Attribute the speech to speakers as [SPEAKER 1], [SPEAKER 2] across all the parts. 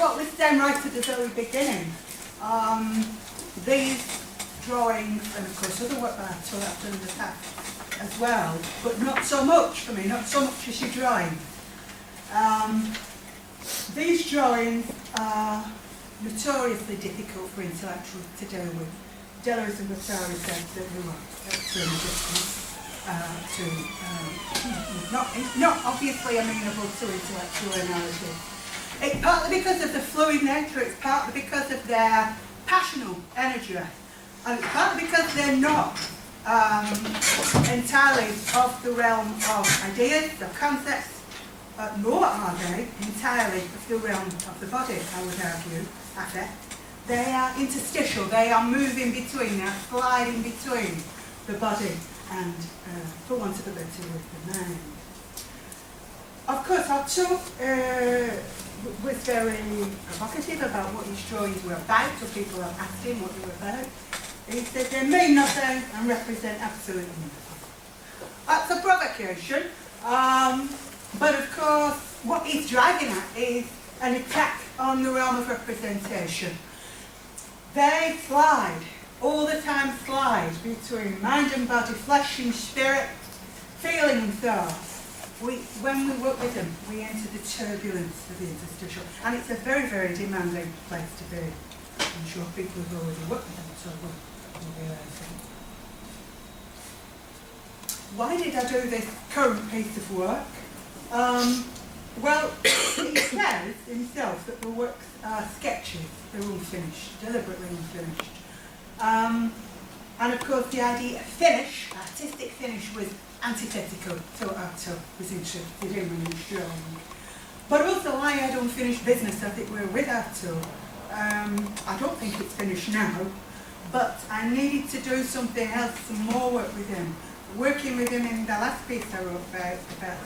[SPEAKER 1] what we said right at the very beginning. These drawings, and of course other work that I've done in the past as well, but not so much for me, not so much as your drawing. These drawings are notoriously difficult for intellectuals to deal with. Deleuze and Guattari said that they were extremely difficult not obviously amenable to intellectual analysis. It's partly because of the fluid nature, it's partly because of their passional energy, and it's partly because they're not entirely of the realm of ideas, of concepts, nor are they entirely of the realm of the body, I would argue, affect. They are interstitial, they are moving between, they are sliding between the body and, for want of a better word, the mind. Of course, Artaud was very provocative about what his drawings were about, so people have asked him what they were about. He said they mean nothing and represent absolutely nothing. That's a provocation, but of course what he's driving at is an attack on the realm of representation. They slide, all the time slide, between mind and body, flesh and spirit, feeling and thought. When we work with them, we enter the turbulence of the interstitial, and it's a very, very demanding place to be. I'm sure people who've already worked with them so will realise that. Why did I do this current piece of work? Well, he says himself that the works are sketches, they're unfinished, deliberately unfinished. And of course the idea of finish, artistic finish, was antithetical to what Artaud was interested in when he was drawing. But also I had unfinished business, as it were, with Artaud. I don't think it's finished now, but I needed to do something else, some more work with him. Working with him in the last piece I wrote about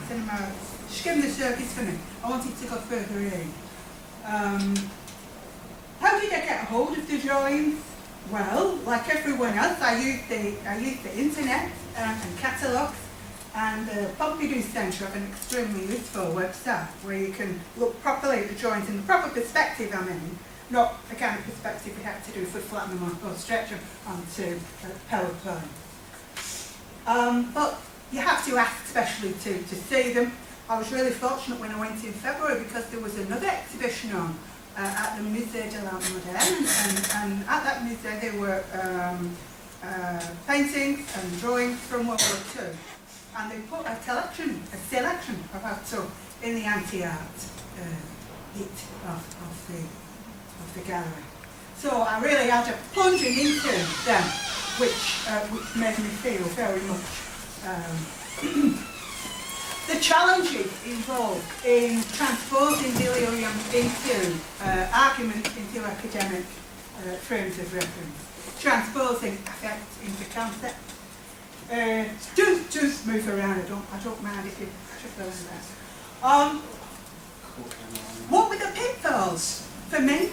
[SPEAKER 1] cinema, skimmed the surface for me. I wanted to go further in. How did I get hold of the drawings? Well, like everyone else, I used the internet and catalogues, and the Pompidou Centre have an extremely useful website where you can look properly at the drawings in the proper perspective, I mean, not the kind of perspective we have to do for flatten them or stretch them onto PowerPoint. But you have to ask specially to see them. I was really fortunate when I went in February because there was another exhibition on at the Musée de l'Art Moderne, and at that museum there were paintings and drawings from World War II, and they put a selection of Artaud in the anti-art bit of the gallery. So I really had a plunging into them, which made me feel very much the challenges involved in transposing delirium into arguments, into academic frames of reference, transposing affect into concept. Just move around. I don't mind if you shuffle around. What were the pitfalls for me?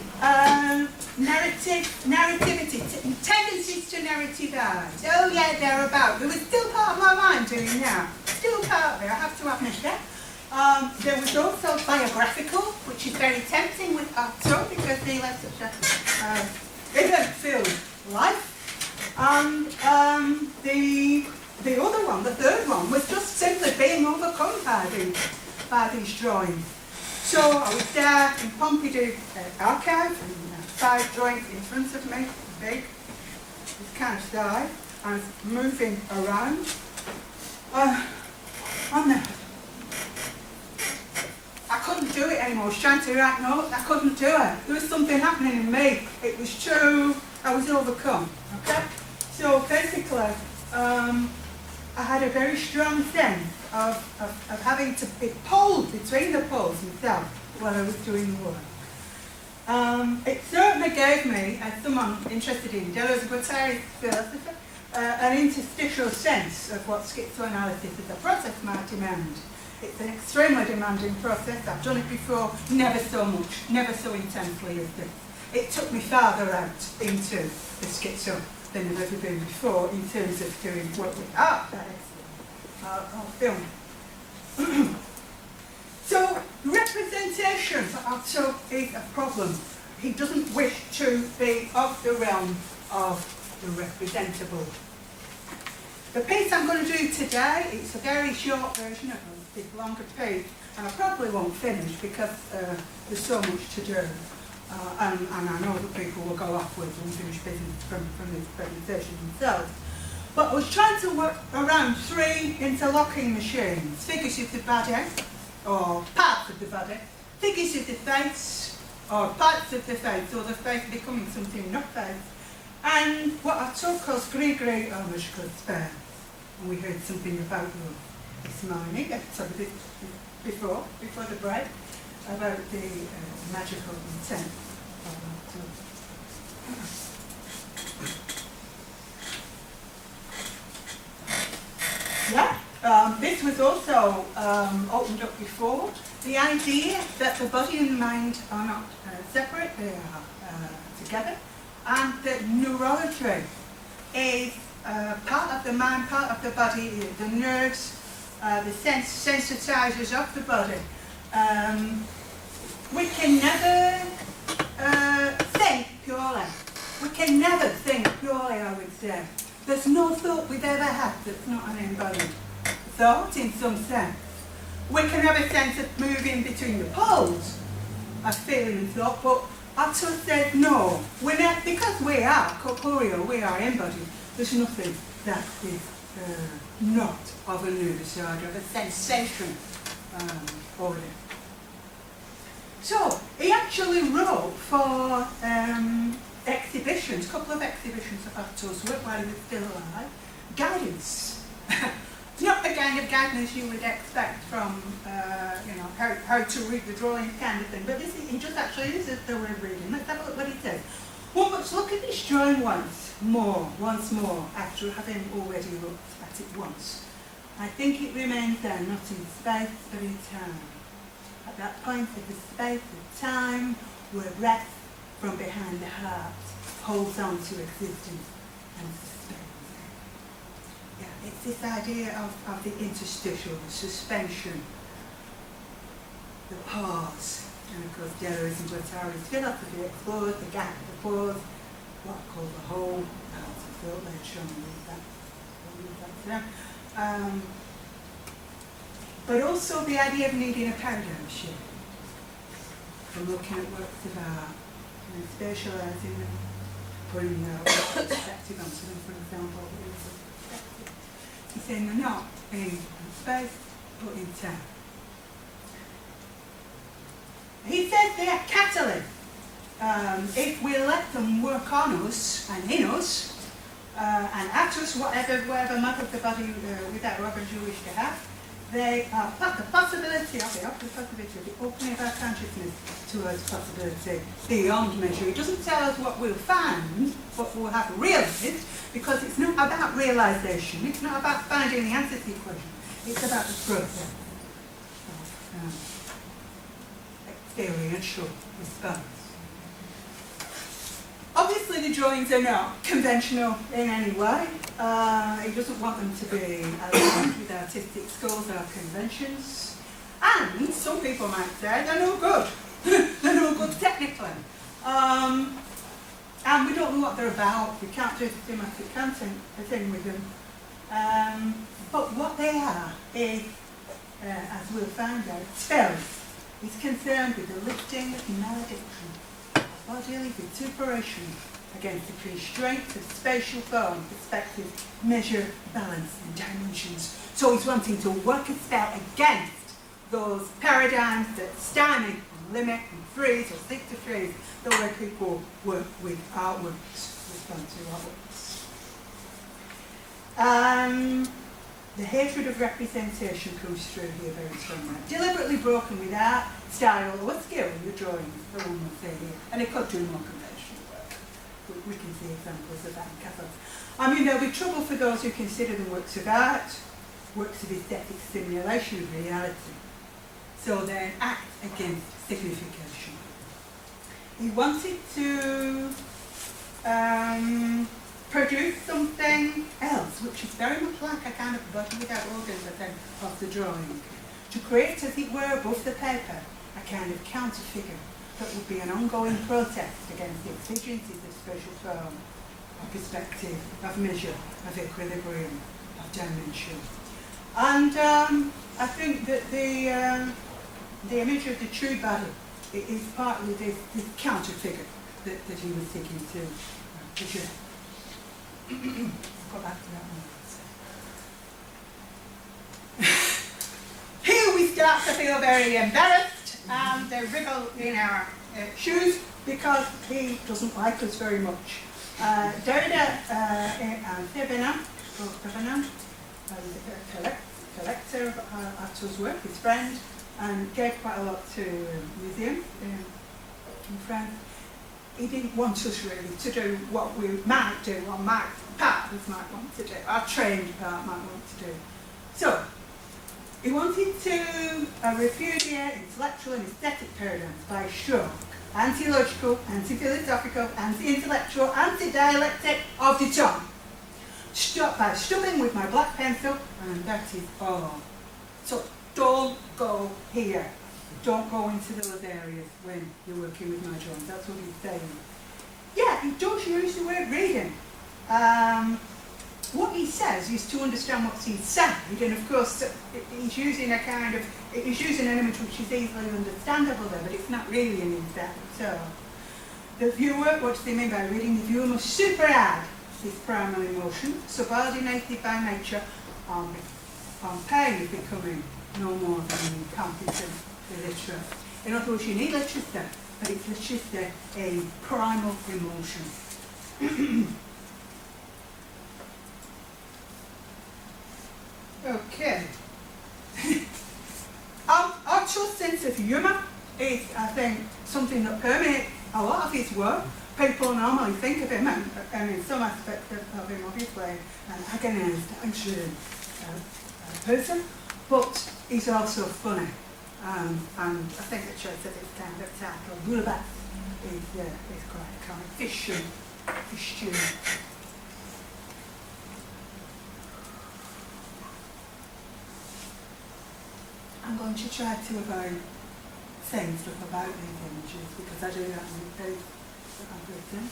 [SPEAKER 1] Narrativity, tendencies to narrativize. Oh yeah, they're about. There was still part of my mind doing now. Still part of it, I have to admit that. There was also biographical, which is very tempting with Artaud because he led such a event-filled life. And the other one, the third one, was just simply being overcome by these drawings. So I was there in Pompidou archive, and 5 drawings in front of me, big, this kind of size. I was moving around. I couldn't do it anymore. I was trying to write notes, I couldn't do it. There was something happening in me. It was true, I was overcome. Okay? So basically, I had a very strong sense of having to be pulled between the poles myself while I was doing the work. It certainly gave me, as someone interested in Deleuze and Guattari's philosophy, an interstitial sense of what schizoanalysis as a process might demand. It's an extremely demanding process. I've done it before, never so much, never so intensely as this. It took me farther out into the schizo than I've ever been before in terms of doing work with art, that is, or film. So, representation representation for Artaud is a problem. He doesn't wish to be of the realm of the representable. The piece I'm going to do today, it's a very short version of a big longer piece, and I probably won't finish because there's so much to do. And I know that people will go off with unfinished business from this presentation themselves. But I was trying to work around three interlocking machines: figures of the body, or parts of the body, figures of the face, or parts of the face, or the face becoming something not face, and what Artaud calls gris-gris or spare. And we heard something about this morning, before the break, about the magical intent of Artaud. Yeah, this was also opened up before. The idea that the body and the mind are not separate, they are together, and that neurology is part of the mind, part of the body, the nerves, the sensitizers of the body. We can never think purely. We can never think purely, I would say. There's no thought we've ever had that's not an embodied thought in some sense. We can have a sense of moving between the poles of feeling and thought, but Artaud said no. We're not, because we are corporeal, we are embodied. There's nothing that is not of a nervous order, of a sensation order. So he actually wrote for exhibitions, a couple of exhibitions of Artaud's work while he was still alive, guidance. It's not the kind of guidance you would expect from, how to read the drawing kind of thing, but he just actually, this is the way of reading. Let's have a look what he says. Well, let's look at this drawing once more, after having already looked at it once. I think it remains there, not in space, but in time. At that point of the space of time, where breath from behind the heart holds on to existence and suspends it. Yeah, it's this idea of the interstitial, the suspension, the pause. And of course, Deleuze and Guattari's philosophy explores the gap, the pause, what I call the whole. That's a thought later on, we'll leave that for now. But also the idea of needing a paradigm shift from looking at works of art and spatialising them, putting perspective onto them, for example. He's saying they're not in space, but in time. He says they are catalysts. If we let them work on us and in us, and at us, whatever map of the body without organs you wish to have, they are the possibility of the opening of our consciousness towards possibility beyond measure. It doesn't tell us what we'll find, what we'll have realised, because it's not about realisation. It's not about finding the answer to the equation. It's about the process of experiential response. Obviously the drawings are not conventional in any way. He doesn't want them to be aligned with artistic schools or conventions. And some people might say they're no good. They're no good technically. And we don't know what they're about. We can't do thematic thing with them. But what they are is, as we'll find out, Deleuze is concerned with the lifting of malediction, bodily vituperation against the constraints of spatial form, perspective, measure, balance and dimensions. So he's wanting to work a spell against those paradigms that stymie, limit and freeze or seek to freeze the way people work with artworks, respond to artworks. The hatred of representation comes through here very strongly. Deliberately broken with art, style or skill in the drawing, the one will say here. And it could do more conventional work. We can see examples of that in catalogues. I mean, there'll be trouble for those who consider them works of art, works of aesthetic simulation of reality. So they act against signification. He wanted to produce something else, which is very much like a kind of body without organs, I think, of the drawing. To create, as it were, above the paper, a kind of counter-figure that would be an ongoing protest against the exigencies of spatial form, of perspective, of measure, of equilibrium, of dimension. And I think that the image of the true body is partly this counter-figure that he was seeking to project. Go back to that one. Here we start to feel very embarrassed and wriggle in our shoes because he doesn't like us very much. Derrida and Thevenin, a collector of Artaud's work, his friend, and gave quite a lot to museum in France. He didn't want us really to do what we might do, or part of us might want to do, our trained part might want to do. So, he wanted to repudiate intellectual and aesthetic paradigms by stroke, anti-logical, anti-philosophical, anti-intellectual, anti-dialectic of the tongue. Stop by stubbing with my black pencil, and that is all. So don't go here. Don't go into those areas when you're working with my drawings. That's what he's saying. Yeah, he does use the word reading. What he says is to understand what's inside, and of course he's using an image which is easily understandable there, but it's not really an inside at all. The viewer, what does he mean by reading? The viewer must superadd this primal emotion, subordinated by nature, on pain of becoming no more than an incompetent illiterate. In other words, you need literacy, but it's literacy a primal emotion. Okay. Artaud's sense of humour is, I think, something that permeates a lot of his work. People normally think of him, and in some aspects of him, obviously, an agonised, anxious person, but he's also funny. And I think the choice of this kind of title, Boulevard, is quite comic. Fish stew. I'm going to try to avoid saying stuff about these images because I do that on the page that I've written.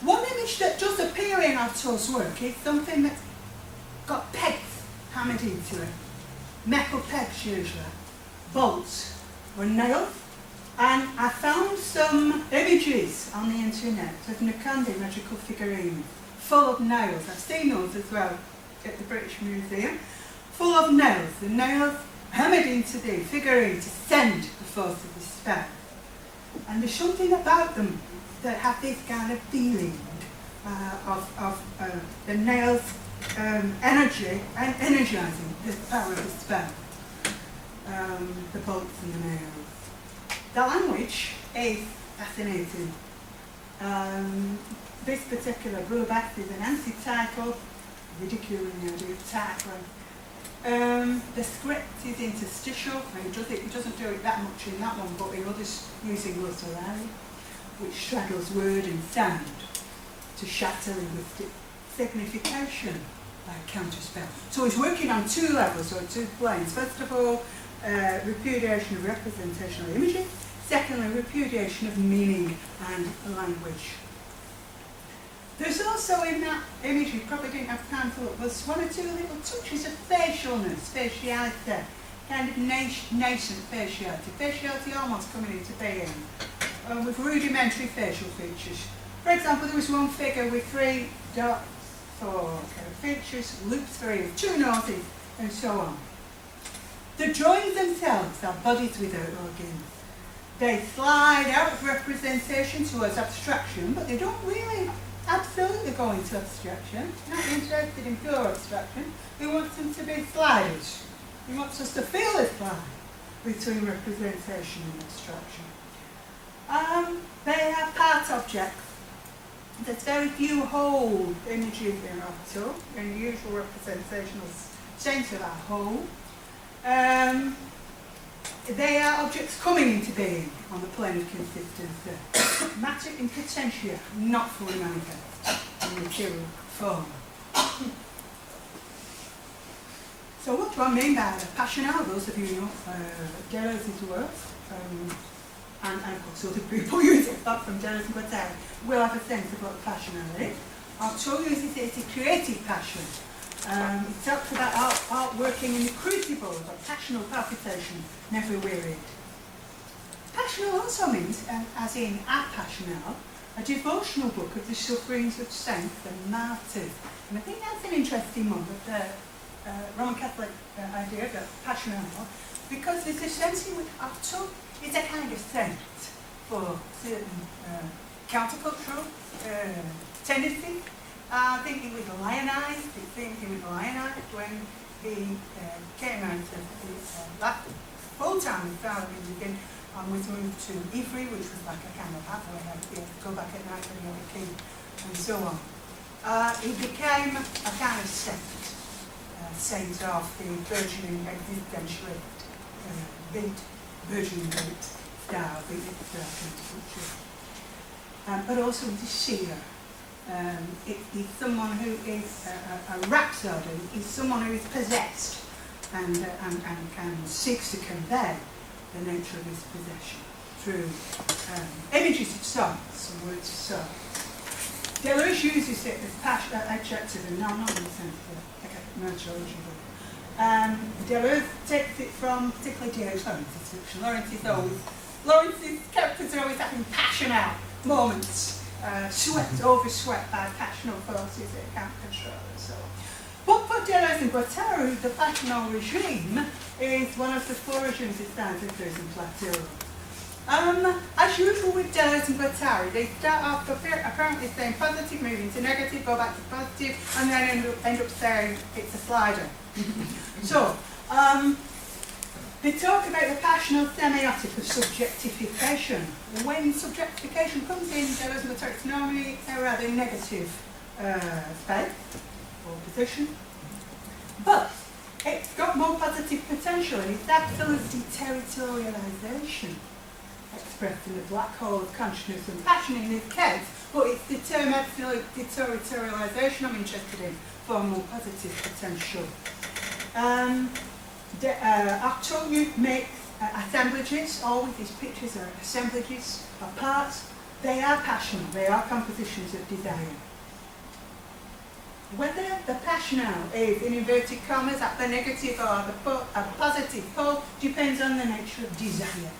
[SPEAKER 1] One image that does appear in Artaud's work is something that's got pegs hammered into it. Metal pegs usually, bolts or nails. And I found some images on the internet of Nakandi magical figurines full of nails. I've seen those as well at the British Museum. Full of nails. The nails hammered into the figurine to send the force of the spell. And there's something about them that have this kind of feeling of the nails energy and energizing the power of the spell. The bolts and the nails. The language is fascinating. This particular Boulevard is an anti-title, ridiculing the idea of titling. The script is interstitial, and it doesn't do it that much in that one, but in others using glossolalia, which straddles word and sound to shatter linguistic signification by counterspell. So he's working on two levels, or two planes. First of all, repudiation of representational images. Secondly, repudiation of meaning and language. There's also in that image, you probably didn't have time to look, there's one or two little touches of facialness, faciality, kind of nascent faciality. Faciality almost coming into being, with rudimentary facial features. For example, there was one figure with 3 dots for features, loops for ears, 2 noses, and so on. The drawings themselves are bodies without organs. They slide out of representation towards abstraction, but they don't really absolutely go into abstraction. Not interested in pure abstraction. He wants them to be sliders. He wants us to feel this line between representation and abstraction. They are part objects. There's very few whole images in Artaud, in the usual representational sense of our whole. They are objects coming into being on the plane of consistency. Matter in potentia, not fully manifest in material form. So what do I mean by the passional? Those of you who know Deleuze's work, and of course other people use it, apart from Deleuze and Guattari, will have a sense of what passional is. Artaud uses it as a creative passion. He talks about art working in the crucible of a passional palpitation, never wearied. Passional also means, as in passional, a devotional book of the sufferings of saints and martyrs. And I think that's an interesting one, the Roman Catholic idea of passional, because there's a sense in which Artaud is a kind of saint for certain countercultural tendencies. I think he was lionized, it seems he was lionized when he came out of his last full-time with Powell again and was moved to Ivry, which was like a kind of pathway, he had to go back at night when he had a king, and so on. He became a kind of saint of the burgeoning existentialist, burgeoning style, the counterculture. But also he's a seer. He's someone who is a rhapsode, he's someone who is possessed and seeks to convey the nature of his possession through images of songs and words of song. Deleuze uses it as adjective, and not in the sense of naturalism. Deleuze takes it from particularly Deleuze's fiction. Lawrence's characters are always having passional moments. Overswept by passional forces that he can't control and so on. But for Deleuze and Guattari, the passional regime is one of the four regimes that stands in prison plateau. As usual with Deleuze and Guattari, they start off apparently saying positive, move into negative, go back to positive, and then end up saying it's a slider. So, they talk about the passional semiotic of subjectification. When subjectification comes in, Deleuze and Guattari, it's normally a rather negative space or position. But it's got more positive potential, and it's absolutely territorialization expressed in the black hole of consciousness and passion in this case. But it's the term absolute territorialization I'm interested in for more positive potential. Artaud makes assemblages. Always these pictures are assemblages of parts. They are passional, they are compositions of desire. Whether the passional is, in inverted commas, at the negative or the positive pole depends on the nature of desire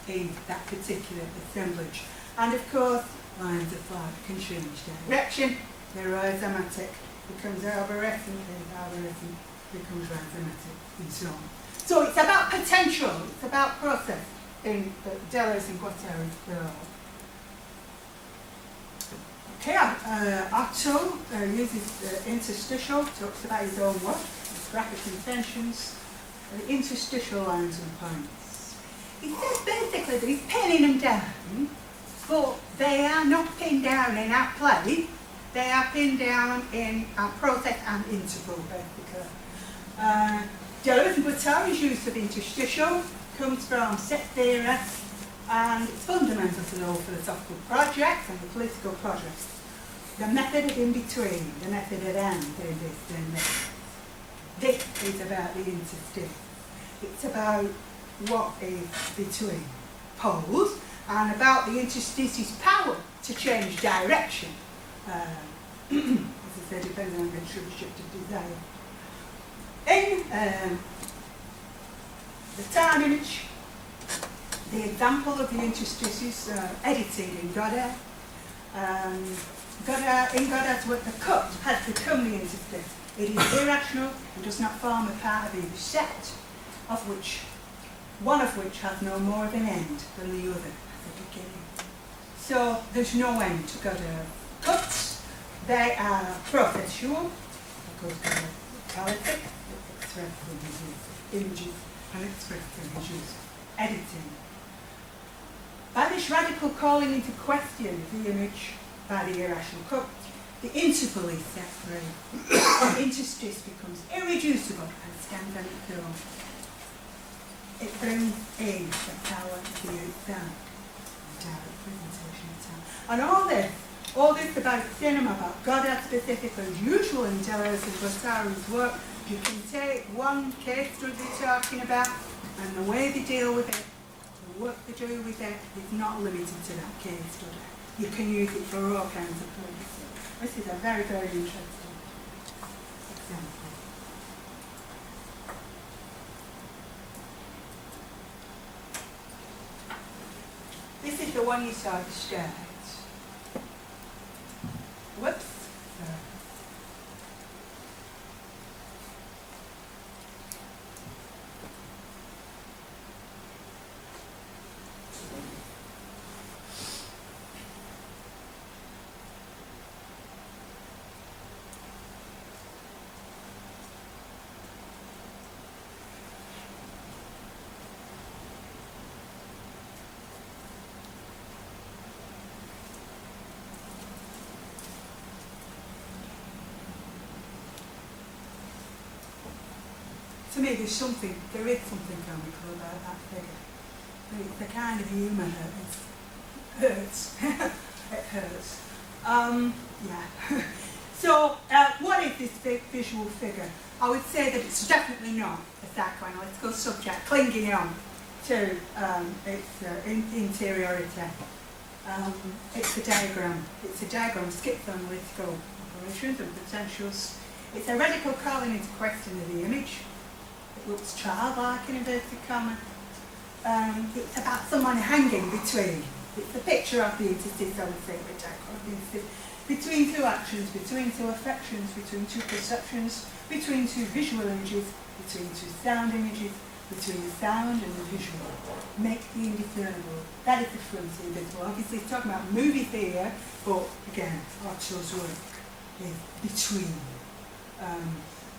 [SPEAKER 1] in that particular assemblage. And of course, lines of light can change direction. They're rhizomatic, becomes arborescent, and arborescent becomes rhizomatic, and so on. So it's about potential, it's about process in Deleuze and Guattari's world. Okay, Artaud uses interstitial, talks about his own work, his graphic inventions, interstitial lines and points. He says basically that he's pinning them down, but they are not pinned down in our play, they are pinned down in our process and interval, basically. Deleuze and Guattari's use of interstitial comes from set theory, and it's fundamental to the whole philosophical project and the political project. The method of in-between, the method of end, doing this, doing this. This is about the interstice. It's about what is between poles, and about the interstice's power to change direction. As I said, depending on the shift of desire. In the time image, the example of the interstices edited in Goddard. In Goddard's work, the cut has become the interstice. It is irrational and does not form a part of either set, one of which has no more of an end than the other at the beginning. So there's no end to Goddard's cuts, They are processual, because they're poetic, expressed in his images, and expressed in his use, editing. By this radical calling into question of the image by the irrational cult, the interval is set free. The interstice becomes irreducible and stands on its own. It brings in the power of the outside, direct presentation of time. And all this about cinema, about Godard specifically, is usual in Deleuze and Guattari's work. You can take one case study they're talking about, and the way they deal with it, the work they do with it, is not limited to that case study. You can use it for all kinds of purposes. This is a very, very interesting example. This is the one you saw at the start. Whoops. Sorry. To me, there is something comical about that figure. The kind of humour that hurts. It hurts. Yeah. So, what is this visual figure? I would say that it's definitely not a psychoanalytical subject clinging on to its interiority. It's a diagram. It's a diagram of schizoanalytical operations and potentials. It's a radical calling into question of the image. It looks childlike in inverted commas. It's about someone hanging between. It's a picture of the interstice, I would say, which I call the interstice. Between two actions, between two affections, between two perceptions, between two visual images, between two sound images, between the sound and the visual. Make the indiscernible. That is the frontier visual. Obviously, it's talking about movie theatre, but again, Artaud's work is between.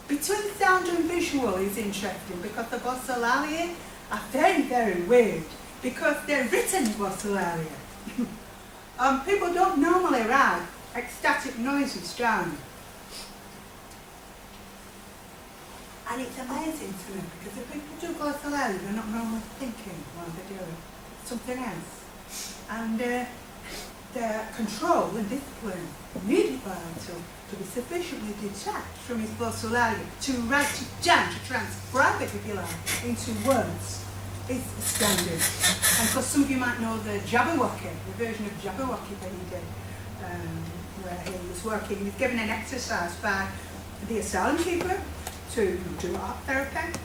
[SPEAKER 1] Between sound and visual is interesting because the glossolalia are very, very weird because they're written glossolalia. People don't normally write ecstatic noises down. And it's amazing to me because if people do glossolalia, they're not normally thinking while they're doing something else. And their control and discipline needed by Artaud to be sufficiently detached from his glossolalia to write it down, to transcribe it, if you like, into words, is astounding. And of course, some of you might know the Jabberwocky, the version of Jabberwocky that he did, where he was working. He was given an exercise by the asylum keeper to do art therapy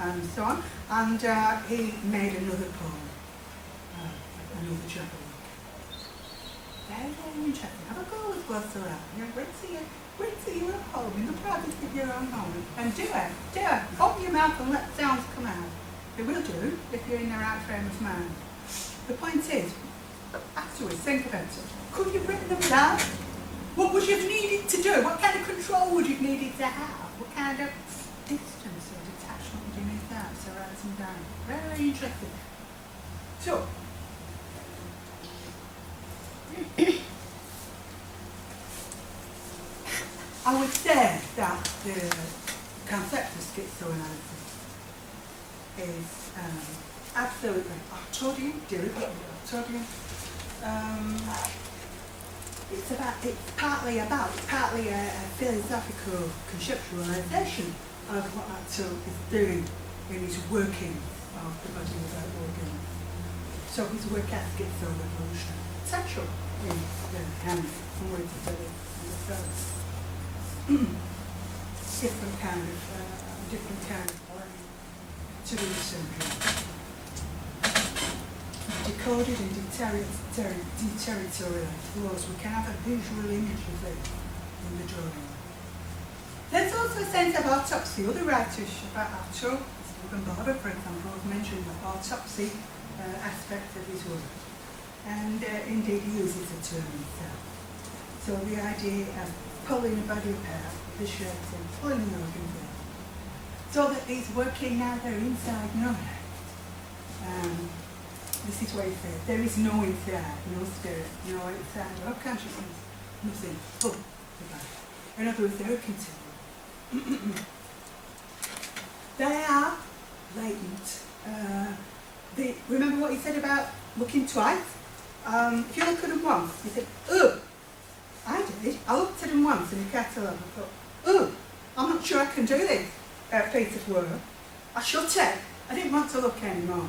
[SPEAKER 1] and so on, and he made another poem, another Jabberwocky. Very, very interesting. Have a go with glossolalia. Wait till you're at home in the privacy of your own home and do it. Open your mouth and let sounds come out. It will do if you're in the right frame of mind. The point is, afterwards, think about it. Could you bring them down? What would you have needed to do? What kind of control would you have needed to have? What kind of distance or detachment would you need that to write them down? Very, very interesting. So, I would say that the concept of schizoanalysis is absolutely Artaudian, deliberately Artaudian. It's partly a philosophical conceptualization of what Artaud is doing in his working of the body without organs. So his work as schizo-revolution, essential in the hands and words of Deleuze and Guattari. different kind of learning to do the syndrome. Decoded and deterritorialized laws, we can have a visual image of it in the drawing. There's also a sense of autopsy. Other writers about Artaud, Stephen Barber, for example, have mentioned the autopsy aspect of his work. And indeed he uses the term himself. So the idea of pulling the body apart, visualizing, pulling the organs in. So that it's working now, they're inside, no out. This is what he says. There is no inside, no spirit, no outside, no consciousness, nothing. Oh, the in other words, they're continuum. They are latent. Remember what he said about looking twice? If you look at them once, you think, ugh, I did. I looked at them once in the catalogue and thought, ugh, I'm not sure I can do this piece of work. I shut it. I didn't want to look anymore.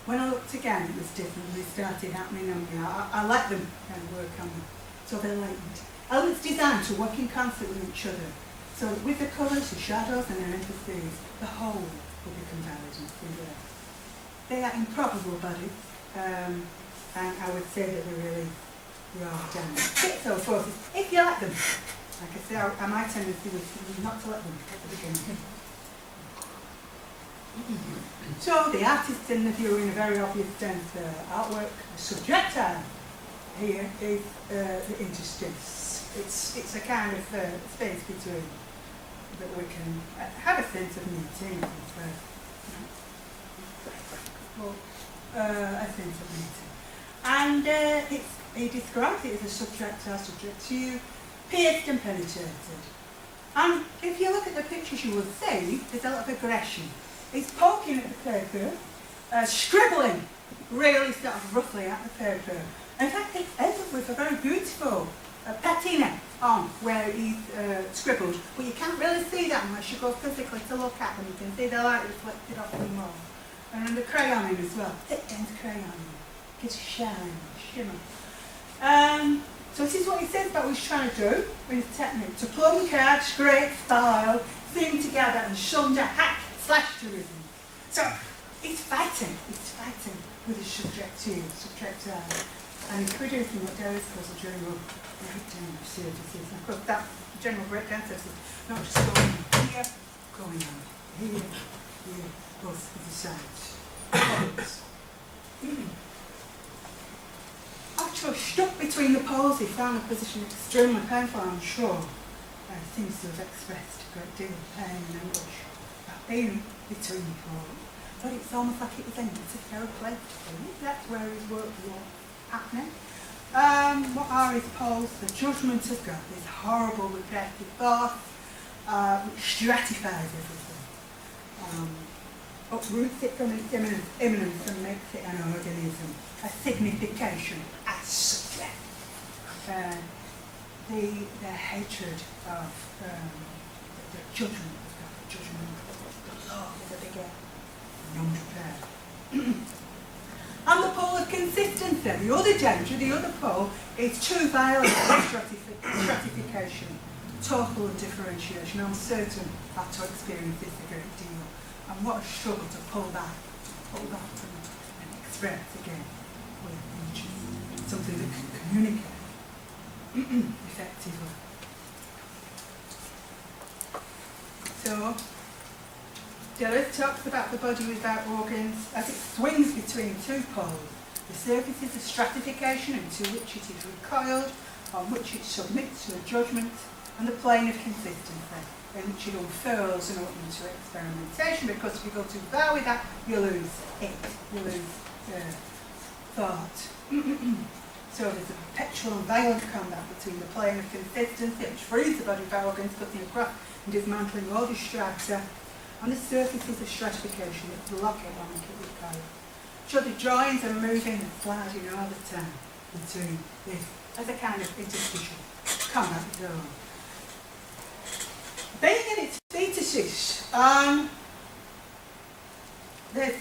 [SPEAKER 1] When I looked again, it was different. They started happening on me. I let them kind of work on me. So they're latent. Elements designed to work in concert with each other. So with the colours, the shadows and their interstices, the whole will become valid and free there. They are improbable bodies, and I would say that they're really raw down. So forces, if you let them, like I say, my tendency was not to let them at the beginning. So the artist in the view, in a very obvious sense, artwork, the subject here is the interstice. It's a kind of space between that we can have a sense of meeting. A sense of meeting. And he describes it as a subject to pierced and penetrated. And if you look at the pictures, you will see there's a lot of aggression. He's poking at the paper, scribbling really sort of roughly at the paper. In fact, it ends up with a very beautiful patina on where he's scribbled, but you can't really see that unless you go physically to look at them. You can see the light reflected off them more. And then the crayon in as well, thick dense crayon, gives a shine, shimmer. So this is what he says about what he's trying to do with his technique: to plumb cards, great style, seam together and shunder, hack, slash to rhythm. So it's fighting with his subjective. And he's producing what Deleuze calls a general breakdown of surfaces. And of course that general breakdown surface is not just going on here, going on here, both of the sides. Artaud, stuck between the poles, he found the position extremely painful, I'm sure. He seems to have expressed a great deal of pain and anguish about being between the poles. But it's almost like it was a necessary place for him. That's where his work was happening. What are his poles? The judgment of God, this horrible repetitive thought, which stratifies everything. Uproots it from its immanence and makes it an organism, a signification, a subject. The hatred of the judgment of God, the judgment of the law is a bigger non-prepared. And the pole of consistency, the other danger, the other pole, is too violent stratification, total differentiation. I'm certain Artaud experiences a great deal. And what a struggle to pull that and express again with images, something that can communicate effectively. So, Deleuze talks about the body without organs as it swings between two poles. The surface is a stratification into which it is recoiled, on which it submits to a judgment, and the plane of consistency, in which it unfurls and opens to experimentation, because if you go too far with that, you lose it, you lose thought. So there's a perpetual and violent combat between the plane of consistency, which frees the body of organs, cutting across and dismantling all the strata, and the surface is a stratification that block it or make it recoil. So the drawings are moving and sliding all the time between this as a kind of interstitial combat zone. Being in its fetuses, there's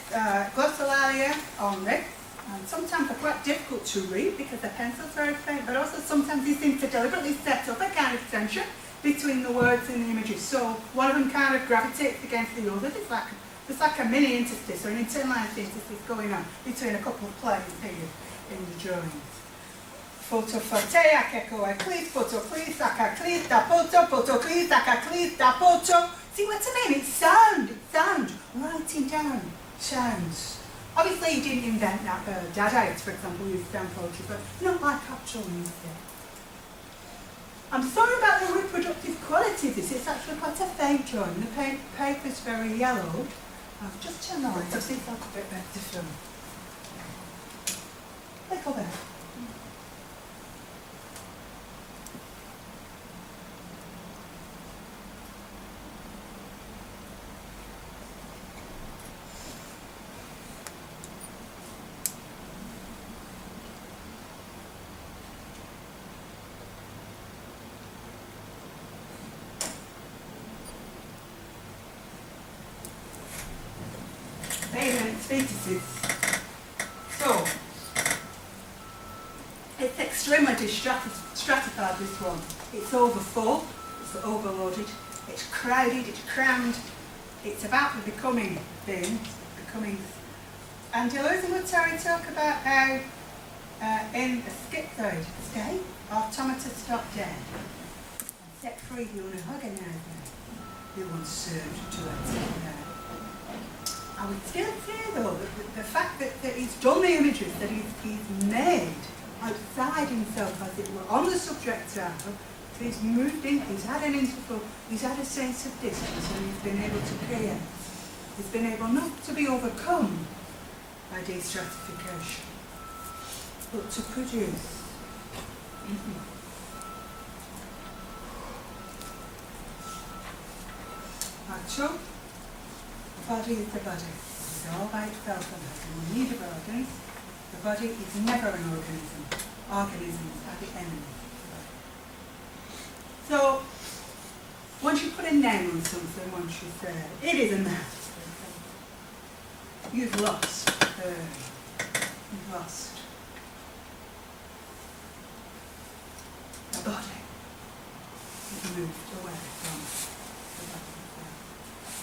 [SPEAKER 1] glossolalia on this, and sometimes they're quite difficult to read because the pencil's very faint, but also sometimes these things to deliberately set up a kind of tension between the words and the images. So one of them kind of gravitates against the other. It's like a mini interstice or an internalized interstice going on between a couple of planes here in the drawings. Photophoteiak echoeclis, photoclis, acaclis, dapoto, photoclis, acaclis, dapoto. See what I mean? It's sound, writing down sounds. Obviously he didn't invent that. Dadaites, for example, used sound poetry, but not like Artaud used it. I'm sorry about the reproductive quality of this. It's actually quite a faint drawing. The paper's very yellow. I've just turned the light. I think that's a bit better to film. Little bit. Interstices. So, it's extremely stratified, this one. It's overfull, it's overloaded, it's crowded, it's crammed, it's about to becoming things, and Deleuze and Guattari talk about how in a schizoid state, automata stop dead, and set free the unorganizer who once served to let I would still say, though, that the fact that he's done the images, that he's made outside himself, as it were, on the subject matter, he's moved in, he's had an interval, he's had a sense of distance, and he's been able to create. He's been able not to be overcome by destratification, but to produce. Artaud. The body is the body. It's all by itself and has no need of organs. The body is never an organism. Organisms are the enemy. So, once you put a name on something, once you say, it is a man, you've lost. You've lost. The body is moved away from the body.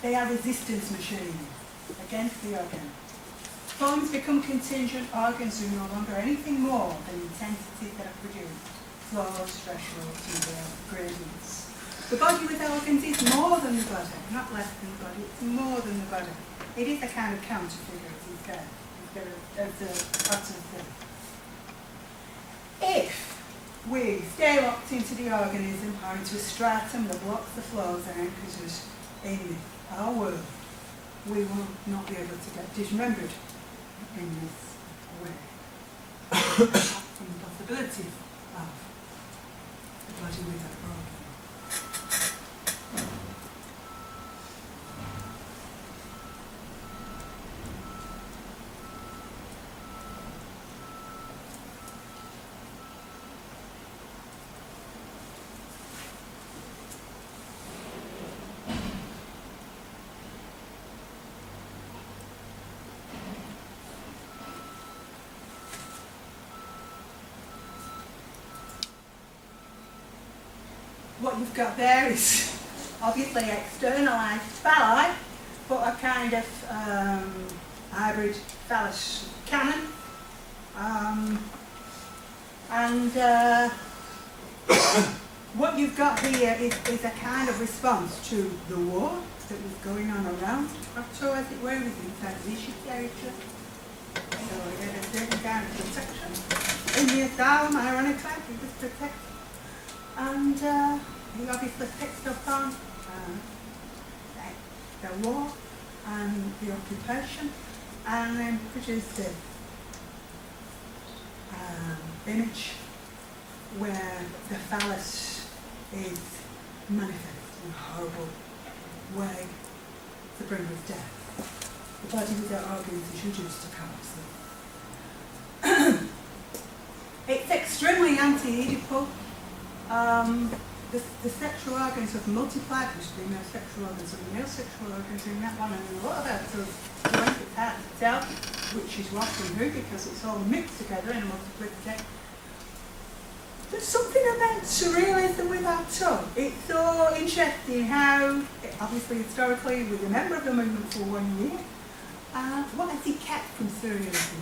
[SPEAKER 1] They are resistance machines against the organ. Forms become contingent, organs are no longer anything more than intensities that are produced, flows, thresholds, and gradients. The body with organs is more than the body, not less than the body, it's more than the body. It is a kind of counter-figure, of the utter thing. If we stay locked into the organism or into a stratum that blocks the flows and anchors us in our world, we will not be able to get dismembered in this way. From the possibility of the body without organ. What you've got there is obviously externalised phalli, but a kind of hybrid phallus cannon. What you've got here is a kind of response to the war that was going on around Artaud, as it were, with inside Vichy territory. So he had a certain kind of protection. In the asylum, ironically, he was protected. And he obviously picked up on the war and the occupation, and then produced an image where the phallus is manifest in a horrible way to bring us death. The body without organs is reduced to corpse. It's extremely anti-oedipal. The sexual organs have multiplied, which the male sexual organs and the male sexual organs in that one, and a lot of episodes joint it's hard to tell which is what and who, because it's all mixed together in a multiplicity. There's something about surrealism with Artaud. It's so interesting how, obviously historically, he was a member of the movement for 1 year. What has he kept from surrealism?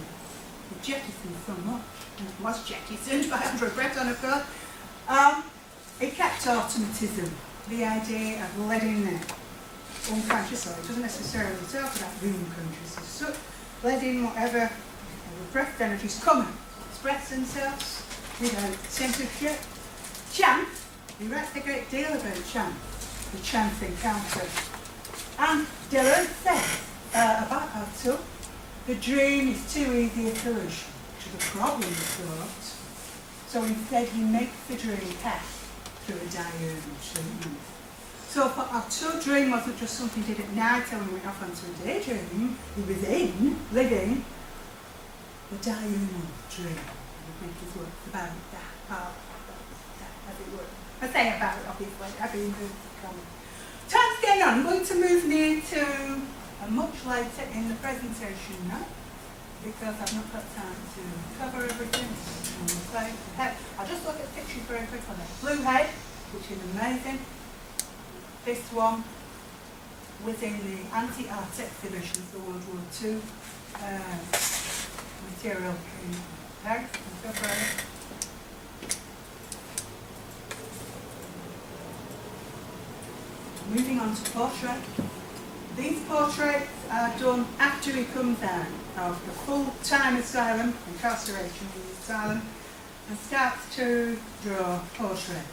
[SPEAKER 1] He jettisoned so much, and was jettisoned by Andrew Breton, of course. It kept automatism, the idea of letting the unconscious, or it doesn't necessarily talk about the unconscious as such, letting whatever repressed energies come and express themselves without censorship, chance, He writes a great deal about chance, the chance encounter. And Deleuze says about Artaud, the dream is too easy a solution to the problem he thought. So instead he makes the dream pass through a diurnal treatment. So for Artaud, dream wasn't just something he did at night when he went off onto a daydream. He was living the diurnal dream. I think his work's about that part, as it were. I say about it, obviously, I've been moved to comment. Time's going on. I'm going to move near to much later in the presentation now, because I've not got time to cover everything. I'll just look at pictures very quickly. Blue Head, which is amazing. This one within the anti-art exhibition for World War II material in Paris in February. Moving on to portrait. These portraits are done after he comes out of the full-time asylum, incarceration in the asylum, and starts to draw portraits.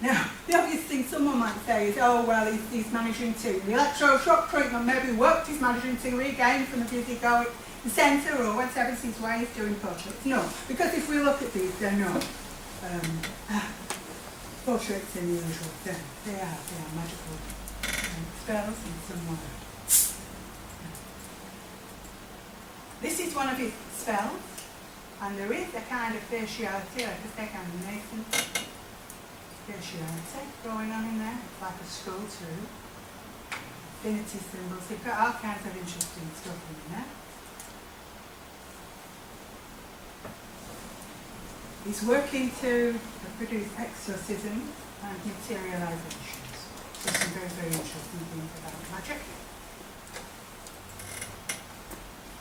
[SPEAKER 1] Now, the obvious thing someone might say is, oh, well, he's managing to, the electroshock treatment maybe worked, he's managing to regain some of his egoic centre or whatever his way of doing portraits. No, because if we look at these, they're not portraits in the usual sense. They are magical spells in some way. This is one of his spells, and there is a kind of faciality, like a second nascent faciality going on in there. It's like a skull too. Infinity symbols. They've got all kinds of interesting stuff in there. He's working to produce exorcisms and materializations. There's some very, very interesting things about magic.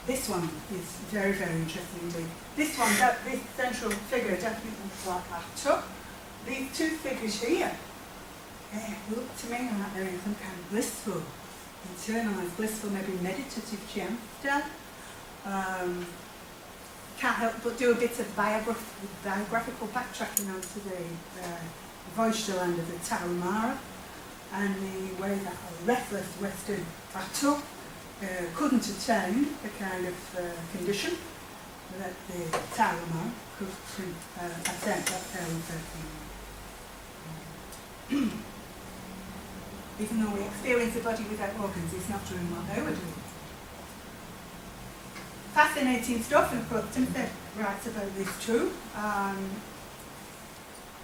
[SPEAKER 1] This one is very, very interesting indeed. This one, this central figure definitely looks like Artaud. These two figures here look to me like they're in some kind of blissful, internalized, blissful, maybe meditative gemstone. Can't help but do a bit of biographical backtracking onto the voyage to the land of the Tarahumara and the way that a restless Western Artaud couldn't attain the kind of condition that the Tarahumara could attain. That's how we even though we experience a body without organs, it's not doing what they were doing. Fascinating stuff, and of course Timothy writes about this too.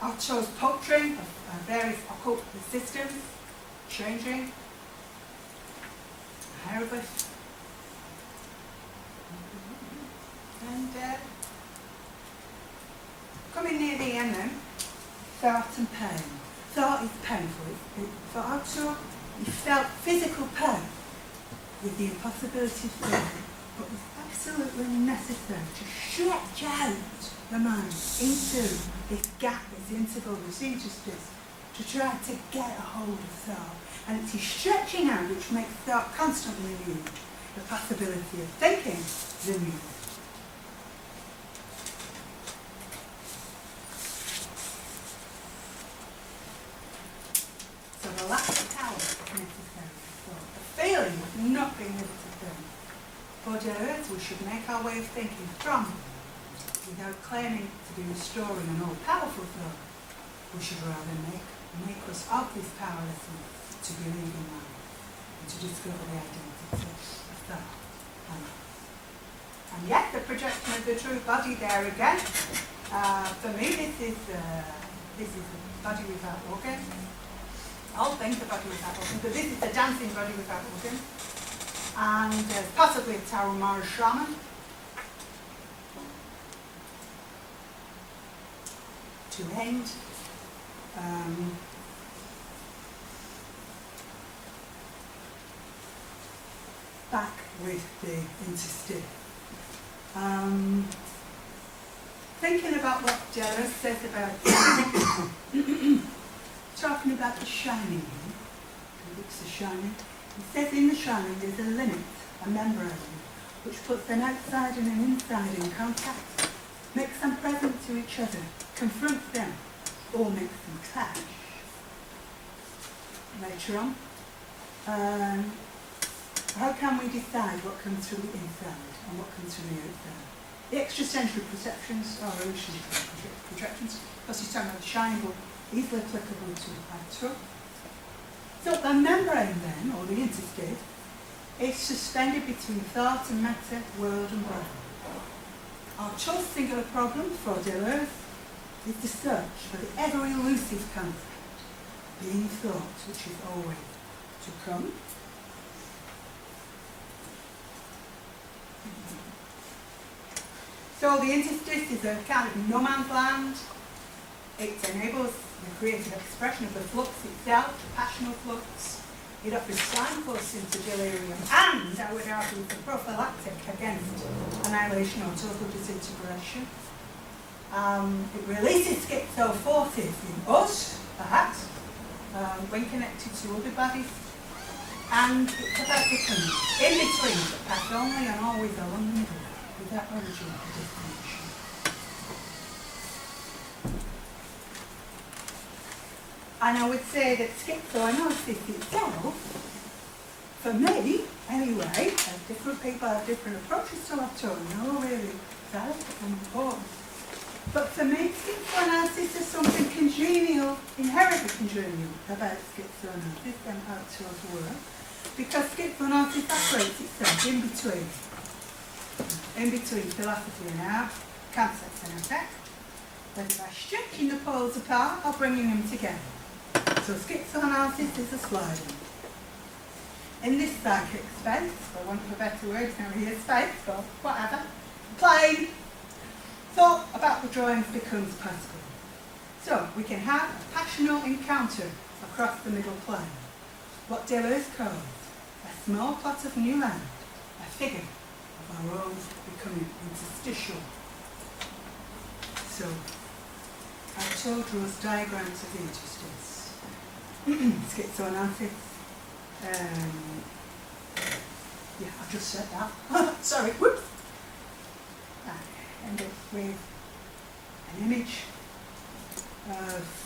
[SPEAKER 1] Artaud's poetry of various occult systems, changing, hieroglyphs, and coming near the end then, thought and pain. Thought is painful. For Artaud, he felt physical pain with the impossibility of thinking, but was absolutely necessary to stretch out the mind into this gap, this interval, this interstice, to try to get a hold of thought. And it's his stretching out which makes thought constantly renewed, the possibility of thinking renewed. So the lack of power is necessary for thought. The feeling of not being able to think. For Deleuze, we should make our way of thinking from without claiming to be restoring an all-powerful thought. We should rather make us of this powerlessness to believe in life and to discover the identity of thought. And yet, the projection of the true body there again. For me, this is the body without organs. All things are body without organs, but this is the dancing body without organs. And possibly a Tarahumara shaman. To end, back with the interstice. Thinking about what Deleuze says about talking about the shining, the books are shining. He says in the shining there's a limit, a membrane, which puts an outside and an inside in contact, makes them present to each other, confronts them, or makes them clash. later on. How can we decide what comes from the inside and what comes from the outside? The extrasensory perceptions are illusionary projections, because you're talking about the shine, but easily applicable to Artaud. So the membrane then, or the interstice, is suspended between thought and matter, word and brain. Artaud's singular problem for Deleuze is the search for the ever-elusive concept, being thought, which is always to come. So the interstice is a kind of no man's land. It enables the creative expression of the flux itself, the passional flux. It offers signposts into delirium, and I would argue it's a prophylactic against annihilation or total disintegration. It releases schizoforces in us, perhaps, when connected to other bodies, and it's about becoming in between, but pass only and always along the middle, without origin or destination. And I would say that schizoanalysis itself, for me, anyway, as different people have different approaches to Artaud, and they're all really valid and important. But for me, schizoanalysis is something congenial, inherently congenial about schizoanalysis and Artaud's work, because schizoanalysis operates itself in between philosophy and art, concepts and effect, whether by stretching the poles apart or bringing them together. So schizoanalysis is a sliding. In this psychic space, for want of a better word, now here space, or whatever, plane, thought about the drawings becomes possible. So we can have a passional encounter across the middle plane, what Deleuze calls a small plot of new land, a figure of our own becoming interstitial. So Artaud draws diagrams of the interstice. Schizoanalysis. Yeah, I've just said that. Sorry, whoops. I end up with an image of